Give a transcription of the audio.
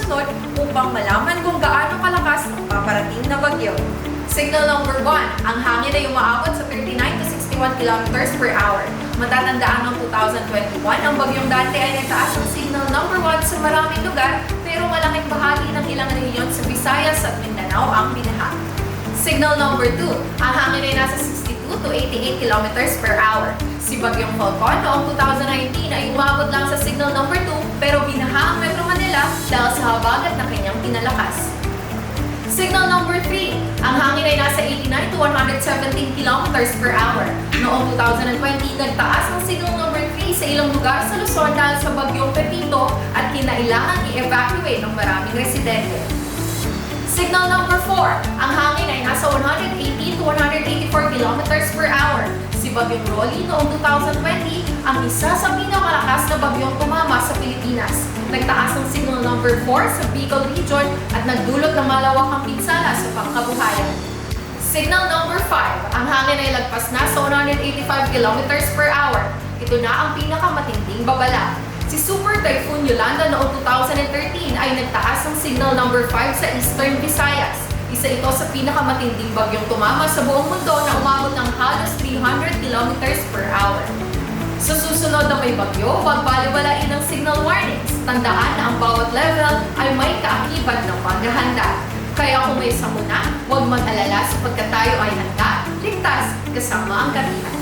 susunod upang malaman kung gaano kalakas ang paparating na bagyo. Signal number 1, ang hangin ay umaabot sa 39 to 61 kilometers per hour. Matatandaan noong 2021, ang bagyong Dante ay nagtaas ng signal number 1 sa maraming lugar, pero malaking bahagi ng ilang rehiyon sa Visayas at Mindanao ang binaha. Signal number 2, ang hangin ay nasa 62 to 88 kilometers per hour. Si Bagyong Falcon noong 2019 ay umabot lang sa signal number 2, pero binaha ang Metro Manila dahil sa habagat na kanyang pinalakas. Signal number 3, ang hangin ay nasa 89 to 117 kilometers per hour. Noong 2020, nagtaas ang signal number 3 sa ilang lugar sa Luzon dahil sa Bagyong Pepito at kinailangan i-evacuate ng maraming residente. Signal number 4, ang hangin ay nasa 180 to 184 kilometers per hour. Si Bagyong Rolly noong 2020 ang isa sa pinakamalakas na bagyong tumama sa Pilipinas. Nagtaas ang signal number 4 sa Bicol Region at nagdulot ng malawakang pinsala sa pangkabuhayan. Signal number 5, ang hangin ay lagpas na sa 185 kilometers per hour. Ito na ang pinakamatinding babala. Si Super Typhoon Yolanda noong 2013 ay nagtaas ng signal number 5 sa Eastern Visayas. Isa ito sa pinakamatinding bagyong tumama sa buong mundo na umabot ng halos 300 kilometers per hour. Sa susunod na may bagyo, huwag baliwalain ang signal warnings. Tandaan na ang bawat level ay may kaakibat ng paghahanda. Kaya kung may sakuna, huwag mag-alala sapagkat tayo ay handa, ligtas, kasama ang katihan.